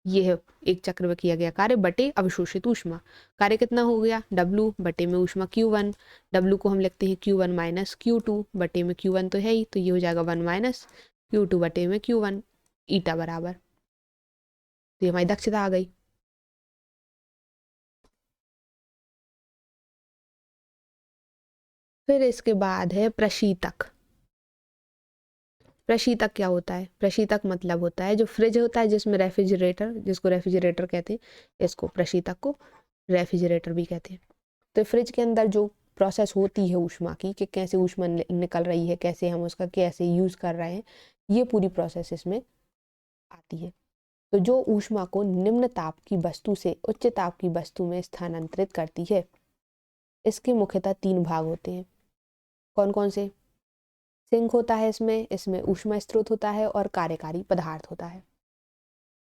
यह एक चक्र में किया गया कार्य बटे अवशोषित ऊष्मा। कार्य कितना हो गया? W बटे में ऊष्मा Q1, W को हम लिखते हैं Q1 माइनस Q2 बटे में Q1 तो है ही, तो ये हो जाएगा 1 माइनस Q2 बटे में Q1, ईटा बराबर, तो ये हमारी दक्षता आ गई। फिर इसके बाद है प्रशीतक। प्रशीतक क्या होता है? प्रशीतक मतलब होता है जो फ्रिज होता है, जिसमें रेफ्रिजरेटर, जिसको रेफ्रिजरेटर कहते हैं, इसको प्रशीतक को रेफ्रिजरेटर भी कहते हैं। तो फ्रिज के अंदर जो प्रोसेस होती है ऊष्मा की, कि कैसे ऊष्मा निकल रही है, कैसे हम उसका कैसे यूज़ कर रहे हैं, ये पूरी प्रोसेस इसमें आती है। तो जो ऊष्मा को निम्न ताप की वस्तु से उच्च ताप की वस्तु में स्थानांतरित करती है, इसके मुख्यतः 3 भाग होते हैं। कौन कौन से? सिंक होता है, इसमें ऊष्मा स्रोत होता है और कार्यकारी पदार्थ होता है।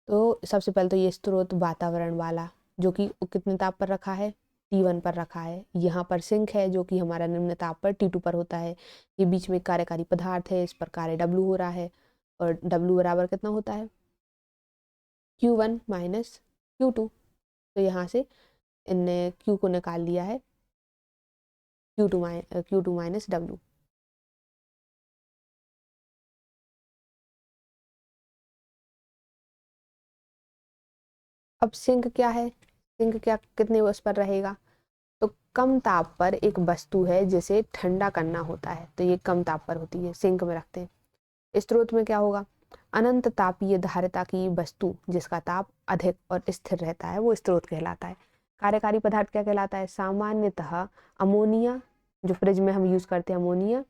तो सबसे पहले तो ये स्रोत वातावरण वाला, जो कि कितने ताप पर रखा है? T1 पर रखा है। यहाँ पर सिंक है जो कि हमारा निम्न ताप पर T2 पर होता है। ये बीच में कार्यकारी पदार्थ है, इस पर कार्य W हो रहा है और W बराबर कितना होता है? Q1 minus Q2। तो यहाँ से इनने Q को निकाल लिया है, Q2 माइनस W। अब सिंक क्या है? सिंक क्या कितने उस पर रहेगा? तो कम ताप पर एक वस्तु है जिसे ठंडा करना होता है, तो ये कम ताप पर होती है, सिंक में रखते हैं। स्रोत में क्या होगा? अनंत तापीय धारिता की वस्तु जिसका ताप अधिक और स्थिर रहता है, वो स्रोत कहलाता है। कार्यकारी पदार्थ क्या कहलाता है? सामान्यतः अमोनिया, जो फ्रिज में हम यूज करते हैं अमोनिया,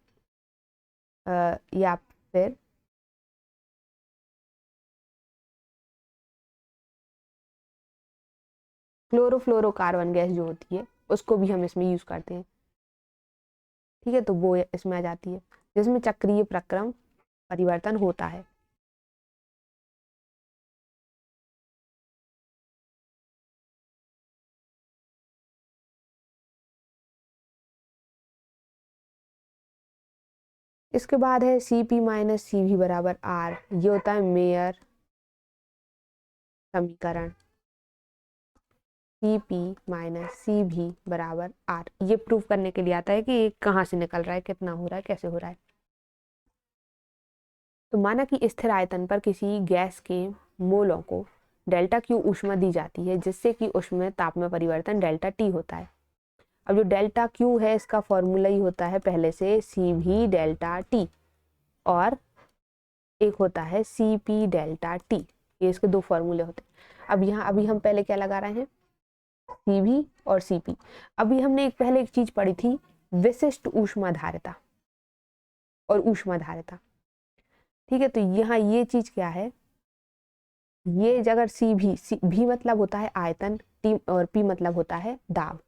या फिर क्लोरोफ्लोरोकार्बन गैस जो होती है, उसको भी हम इसमें यूज करते हैं। ठीक है, तो वो इसमें आ जाती है, जिसमें चक्रीय प्रक्रम परिवर्तन होता है। इसके बाद है Cp माइनस Cv बराबर R। ये होता है मेयर समीकरण। Cp माइनस Cv बराबर R, ये प्रूव करने के लिए आता है कि ये कहाँ से निकल रहा है, कितना हो रहा है, कैसे हो रहा है। तो माना कि स्थिर आयतन पर किसी गैस के मोलों को डेल्टा Q ऊष्मा दी जाती है, जिससे कि उसमें ताप में परिवर्तन डेल्टा T होता है। अब जो डेल्टा Q है, इसका फॉर्मूला ही होता है पहले से Cv डेल्टा T, और एक होता है Cp डेल्टा T। ये इसके 2 फॉर्मूले होते हैं। अब यहाँ अभी हम पहले क्या लगा रहे हैं? Cv और Cp। अभी हमने पहले एक चीज पढ़ी थी, विशिष्ट ऊष्मा धारिता और ऊष्मा धारिता। ठीक है, तो यहाँ ये चीज क्या है? ये अगर V मतलब होता है आयतन, T और P मतलब होता है दाब।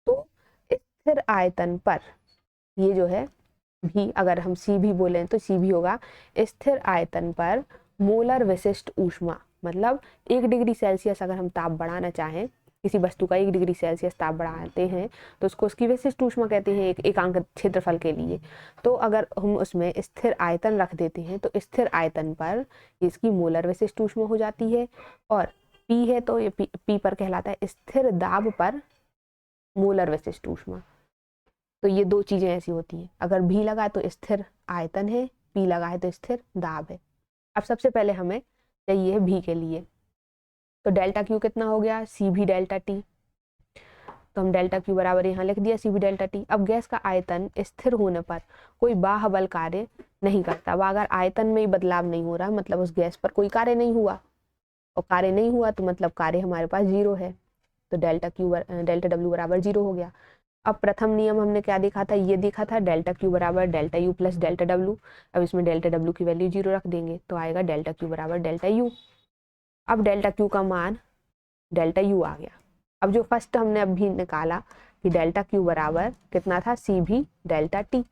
तो स्थिर आयतन पर ये जो है भी, अगर हम Cv बोलें तो Cv होगा स्थिर आयतन पर मोलर विशिष्ट ऊष्मा। मतलब 1 डिग्री सेल्सियस अगर हम ताप बढ़ाना चाहें, किसी वस्तु का 1 डिग्री सेल्सियस ताप बढ़ाते हैं, तो उसको उसकी विशिष्ट ऊष्मा कहते हैं, एक एकांक क्षेत्रफल के लिए। तो अगर हम उसमें स्थिर आयतन रख देते हैं, तो स्थिर आयतन पर इसकी मोलर विशिष्ट ऊष्मा हो जाती है। और P है तो ये P पर कहलाता है स्थिर दाब पर मोलर विशिष्ट ऊष्मा। तो ये 2 चीजें ऐसी होती हैं, अगर भी लगा है तो स्थिर आयतन है, P लगा है तो स्थिर दाब है। अब सबसे पहले हमें चाहिए है भी के लिए, तो डेल्टा Q कितना हो गया? Cv delta T। तो हम डेल्टा Q बराबर यहाँ लिख दिया Cv डेल्टा T। अब गैस का आयतन स्थिर होने पर कोई बाह्य बल कार्य नहीं करता। अब अगर आयतन में ही बदलाव नहीं हो रहा, मतलब उस गैस पर कोई कार्य नहीं हुआ, और कार्य नहीं हुआ तो मतलब कार्य हमारे पास 0 है। तो डेल्टा W बराबर 0 हो गया। अब प्रथम नियम हमने क्या देखा था? ये देखा था डेल्टा Q बराबर delta U plus delta W। अब इसमें डेल्टा W की वैल्यू 0 रख देंगे तो आएगा डेल्टा Q बराबर डेल्टा U। अब डेल्टा Q का मान डेल्टा U आ गया। अब जो फर्स्ट हमने अभी निकाला कि डेल्टा Q बराबर कितना था? Cv delta T।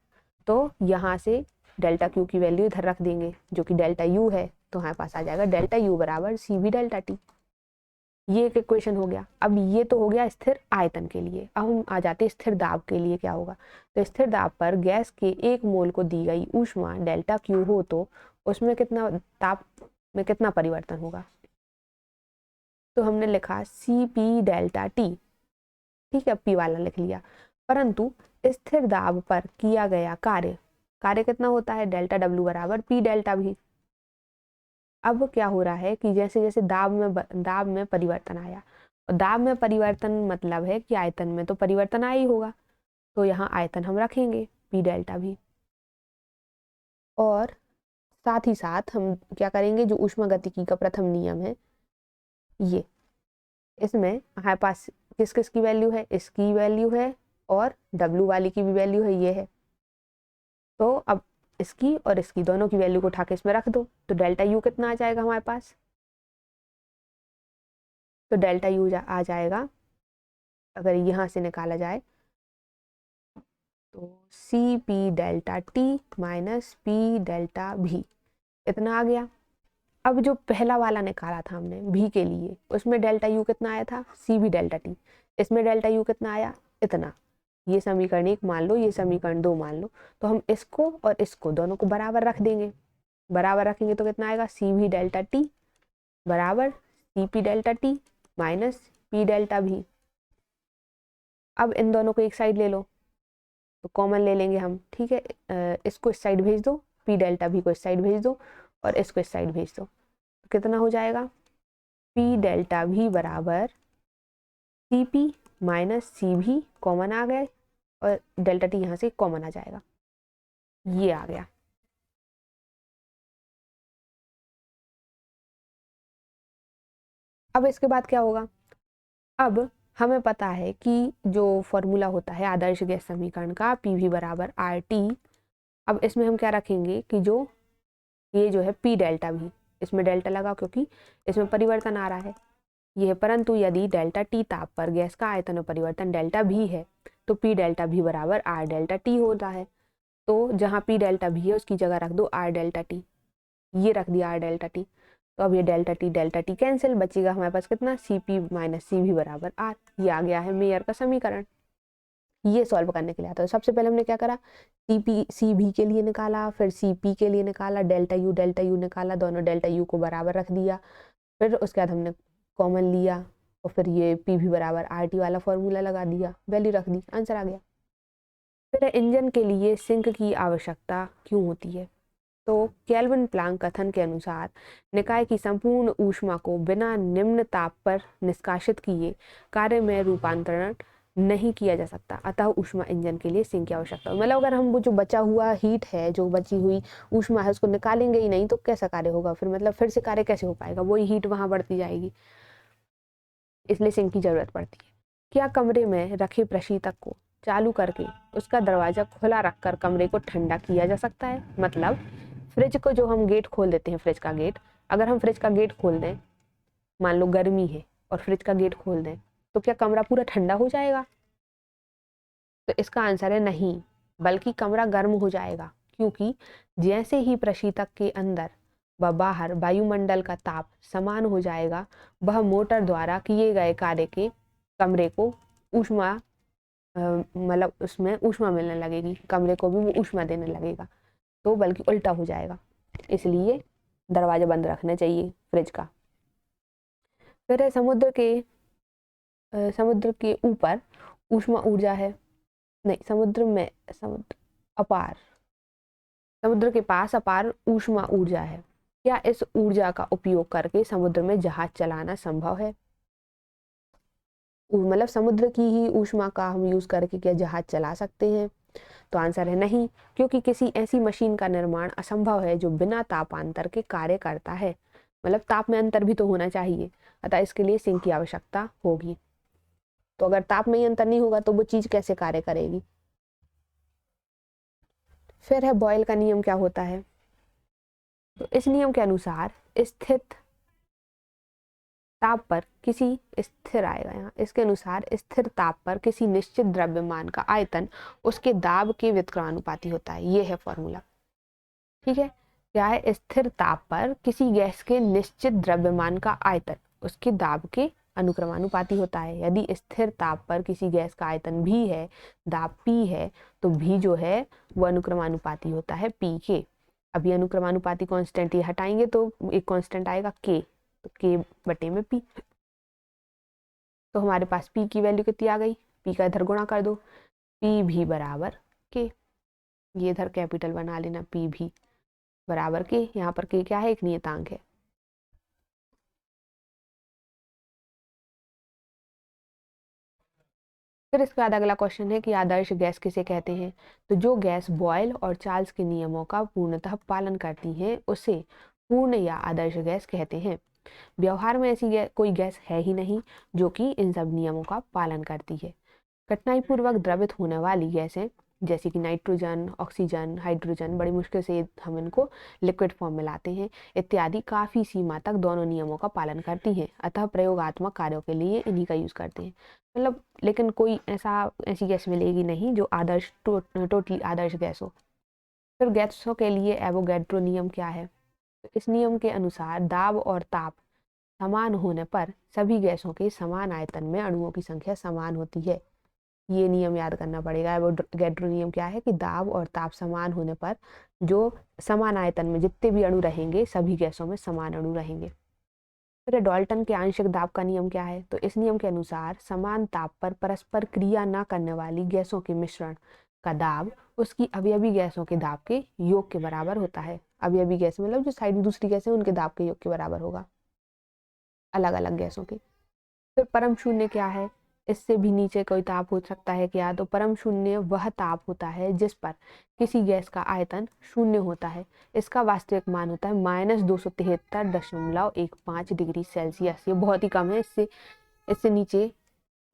तो यहाँ से डेल्टा Q की वैल्यू इधर रख देंगे जो कि डेल्टा U है, तो हमारे पास आ जाएगा डेल्टा U बराबर Cv डेल्टा T। ये एक इक्वेशन हो गया। अब ये तो हो गया स्थिर आयतन के लिए। अब हम आ जाते हैं स्थिर दाब के लिए क्या होगा? तो स्थिर दाब पर गैस के 1 मोल को दी गई ऊष्मा डेल्टा Q हो तो उसमें कितना ताप में कितना परिवर्तन होगा? तो हमने लिखा Cp डेल्टा T। ठीक है, P वाला लिख लिया। परंतु स्थिर दाब पर किया गया कार्य कितना होता है? डेल्टा W बराबर P डेल्टा V। अब क्या हो रहा है कि जैसे जैसे दाब में परिवर्तन आया, और दाब में परिवर्तन मतलब है कि आयतन में तो परिवर्तन आया ही होगा, तो यहाँ आयतन हम रखेंगे P डेल्टा भी। और साथ ही साथ हम क्या करेंगे, जो ऊष्मागतिकी का प्रथम नियम है, ये इसमें हमारे पास किस किस की वैल्यू है? इसकी वैल्यू है और W वाली की भी वैल्यू है, ये है। तो अब इसकी और इसकी दोनों की वैल्यू को उठा के इसमें रख दो, तो डेल्टा यू कितना आ जाएगा हमारे पास? तो डेल्टा यू आ जाएगा, अगर यहाँ से निकाला जाए तो C P delta T minus P delta V, इतना आ गया। अब जो पहला वाला निकाला था हमने भी के लिए, उसमें डेल्टा यू कितना आया था? सी भी डेल्टा टी। इसमें डेल्टा यू कितना आया? इतना। ये समीकरण 1 मान लो, ये समीकरण 2 मान लो, तो हम इसको और इसको दोनों को बराबर रख देंगे। बराबर रखेंगे तो कितना आएगा? सी भी डेल्टा टी बराबर C P delta T minus P delta V. अब इन दोनों को एक साइड ले लो, तो कॉमन ले लेंगे हम, ठीक है। इसको इस साइड भेज दो, पी डेल्टा भी को इस साइड भेज दो और इसको इस साइड भेज दो, तो कितना हो जाएगा? पी डेल्टा भी बराबर सी पी माइनस सी भी, कॉमन आ गए, और डेल्टा टी यहाँ से कॉमन आ जाएगा, ये आ गया। अब इसके बाद क्या होगा? अब हमें पता है कि जो फॉर्मूला होता है आदर्श गैस समीकरण का, पी वी बराबर आर टी। अब इसमें हम क्या रखेंगे कि जो ये जो है पी डेल्टा भी, इसमें डेल्टा लगा क्योंकि इसमें परिवर्तन आ रहा है ये है, परंतु यदि डेल्टा टी ताप पर गैस का आयतन में परिवर्तन डेल्टा भी है तो पी डेल्टा भी बराबर आर डेल्टा टी होता है। तो जहाँ पी डेल्टा भी है उसकी जगह रख दो आर डेल्टा टी, ये रख दिया आर डेल्टा टी। तो अब ये डेल्टा टी कैंसिल, बचेगा हमारे पास कितना? सी पी माइनस सी भी बराबर आर। ये आ गया है मेयर का समीकरण। ये सॉल्व करने के लिए आता है, सबसे पहले हमने क्या करा? सी भी के लिए निकाला, फिर सी पी के लिए निकाला, डेल्टा यू निकाला, दोनों डेल्टा यू को बराबर रख दिया, फिर उसके बाद हमने कॉमन लिया और फिर ये पी भी बराबर आर टी वाला फॉर्मूला लगा दिया, वैल्यू रख दी, आंसर आ गया। फिर इंजन के लिए सिंक की आवश्यकता क्यों होती है? तो केल्विन प्लांक कथन के अनुसार निकाय की संपूर्ण ऊष्मा को बिना निम्न ताप पर निष्कासित किए कार्य में रूपांतरण नहीं किया जा सकता, अतः ऊष्मा इंजन के लिए सिंक की आवश्यकता। मतलब अगर हम वो जो बचा हुआ हीट है, जो बची हुई ऊष्मा है, उसको निकालेंगे ही नहीं तो कैसा कार्य होगा फिर? मतलब फिर से कार्य कैसे हो पाएगा? वही हीट वहां बढ़ती जाएगी, इसलिए सिंक की जरूरत पड़ती है। क्या कमरे में रखे प्रशीतक को चालू करके उसका दरवाजा खुला रखकर कमरे को ठंडा किया जा सकता है? मतलब फ्रिज को जो हम गेट खोल देते हैं, फ्रिज का गेट, अगर हम फ्रिज का गेट खोल दें, मान लो गर्मी है और फ्रिज का गेट खोल दें, तो क्या कमरा पूरा ठंडा हो जाएगा? तो इसका आंसर है नहीं, बल्कि कमरा गर्म हो जाएगा, क्योंकि जैसे ही प्रशीतक के अंदर व बाहर वायुमंडल का ताप समान हो जाएगा, वह मोटर द्वारा किए गए कार्य के कमरे को ऊष्मा मतलब उसमें ऊष्मा मिलने लगेगी, कमरे को भी वो ऊष्मा देने लगेगा, तो बल्कि उल्टा हो जाएगा। इसलिए दरवाजा बंद रखना चाहिए फ्रिज का। फिर है समुद्र के ऊपर ऊष्मा ऊर्जा है, नहीं समुद्र के पास अपार ऊष्मा ऊर्जा है। क्या इस ऊर्जा का उपयोग करके समुद्र में जहाज चलाना संभव है? मतलब समुद्र की ही ऊष्मा का हम यूज करके क्या जहाज चला सकते हैं? तो आंसर है नहीं, क्योंकि किसी ऐसी मशीन का निर्माण असंभव है जो बिना तापांतर के कार्य करता है। मतलब ताप में अंतर भी तो होना चाहिए, अतः इसके लिए सिंक की आवश्यकता होगी। तो अगर ताप में ही अंतर नहीं होगा तो वो चीज कैसे कार्य करेगी? फिर है बॉयल का नियम क्या होता है? तो इस नियम के अनुसार स्थित ताप पर किसी स्थिर आएगा यहाँ, इसके अनुसार स्थिर ताप पर किसी निश्चित द्रव्यमान का आयतन उसके दाब के व्युत्क्रमानुपाती होता है। ये है फॉर्मूला, ठीक है। क्या है? स्थिर ताप पर किसी गैस के निश्चित द्रव्यमान का आयतन उसके दाब के अनुक्रमानुपाती होता है। यदि स्थिर ताप पर किसी गैस का आयतन भी है, दाब P है, तो भी जो है वो अनुक्रमानुपाती होता है P के। अब ये अनुक्रमानुपाती कांस्टेंट ये हटाएंगे तो एक कांस्टेंट आएगा K, तो K बटे में P। तो हमारे पास P की वैल्यू कितनी आ गई? P का इधर गुणा कर दो, P भी बराबर K, ये इधर कैपिटल बना लेना, P भी बराबर K। यहाँ पर K क्या है? एक नियतांक है। फिर इसके बाद अगला क्वेश्चन है कि आदर्श गैस किसे कहते हैं? तो जो गैस बॉयल और चार्ल्स के नियमों का पूर्णतः पालन करती है उसे पूर्ण या आदर्श गैस कहते हैं। व्यवहार में ऐसी कोई गैस है ही नहीं जो कि इन सब नियमों का पालन करती है। कठिनाई पूर्वक द्रवित होने वाली गैसें जैसे कि नाइट्रोजन, ऑक्सीजन, हाइड्रोजन, बड़ी मुश्किल से हम इनको लिक्विड फॉर्म में लाते हैं इत्यादि, काफ़ी सीमा तक दोनों नियमों का पालन करती हैं। अतः प्रयोगात्मक कार्यों के लिए इन्हीं का यूज़ करते हैं। मतलब लेकिन कोई ऐसी गैस मिलेगी नहीं जो आदर्श टोटली आदर्श गैस हो। फिर गैसों के लिए एवोगैड्रो नियम क्या है? तो इस नियम के अनुसार दाब और ताप समान होने पर सभी गैसों के समान आयतन में अणुओं की संख्या समान होती है। ये नियम याद करना पड़ेगा। एवोगैड्रो नियम क्या है कि दाब और ताप समान होने पर जो समान आयतन में जितने भी अणु रहेंगे सभी गैसों में समान अणु रहेंगे। फिर डाल्टन के आंशिक दाब का नियम क्या है? तो इस नियम के अनुसार समान ताप पर परस्पर क्रिया न करने वाली गैसों के मिश्रण का दाब उसकी अवयवी गैसों के दाब के योग के बराबर होता है। अवयवी गैस मतलब जो साइड में दूसरी गैस है उनके दाब के योग के बराबर होगा, अलग अलग गैसों के। फिर परम शून्य क्या है? इससे भी नीचे कोई ताप हो सकता है क्या? तो परम शून्य वह ताप होता है जिस पर किसी गैस का आयतन शून्य होता है। इसका वास्तविक मान होता है -273.15 डिग्री सेल्सियस। ये बहुत ही कम है, इससे इससे नीचे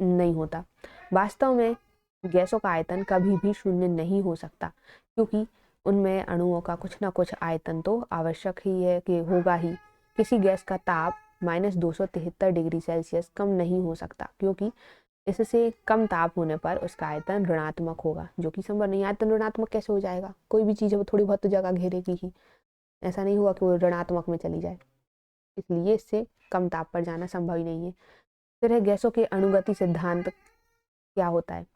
नहीं होता। वास्तव में गैसों का आयतन कभी भी शून्य नहीं हो सकता, क्योंकि उनमें अणुओं का कुछ ना कुछ आयतन तो आवश्यक ही है कि होगा ही। किसी गैस का ताप -273 डिग्री सेल्सियस कम नहीं हो सकता, क्योंकि इससे कम ताप होने पर उसका आयतन ऋणात्मक होगा, जो कि संभव नहीं। आयतन ऋणात्मक कैसे हो जाएगा? कोई भी चीज़ है वो थोड़ी बहुत तो जगह घेरेगी ही, ऐसा नहीं हुआ कि वो ऋणात्मक में चली जाए। इसलिए इससे कम ताप पर जाना संभव ही नहीं है। फिर है गैसों के अणुगति सिद्धांत क्या होता है?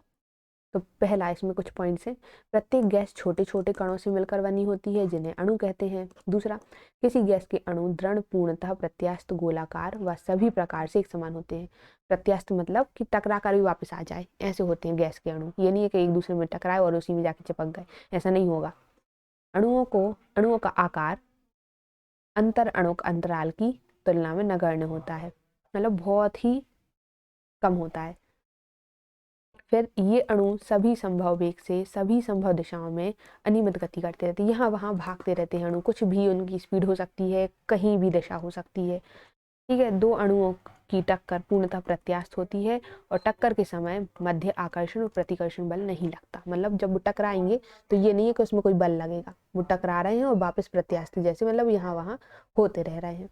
तो पहला इसमें कुछ पॉइंट्स हैं। प्रत्येक गैस छोटे छोटे कणों से मिलकर बनी होती है जिन्हें अणु कहते हैं। दूसरा, किसी गैस के अणु दृढ़ पूर्णतः प्रत्यास्थ गोलाकार व सभी प्रकार से एक समान होते हैं। प्रत्यास्थ मतलब कि टकरा कर भी वापस आ जाए, ऐसे होते हैं गैस के अणु। ये नहीं है कि एक दूसरे में टकराए और उसी में जाके चिपक गए, ऐसा नहीं होगा। अणुओं का आकार अंतर अणुक अंतराल की तुलना में नगण्य होता है, मतलब बहुत ही कम होता है। फिर ये अणु सभी संभव वेग से सभी संभव दिशाओं में अनियमित गति करते रहते हैं, यहाँ वहाँ भागते रहते हैं अणु। कुछ भी उनकी स्पीड हो सकती है, कहीं भी दिशा हो सकती है। ठीक है, दो अणुओं की टक्कर पूर्णतः प्रत्यास्थ होती है और टक्कर के समय मध्य आकर्षण और प्रतिकर्षण बल नहीं लगता। मतलब जब वो टकराएंगे तो ये नहीं है कि उसमें कोई बल लगेगा, वो टकरा रहे हैं और वापस प्रत्यास्थ जैसे मतलब यहाँ वहाँ होते रह रहे हैं।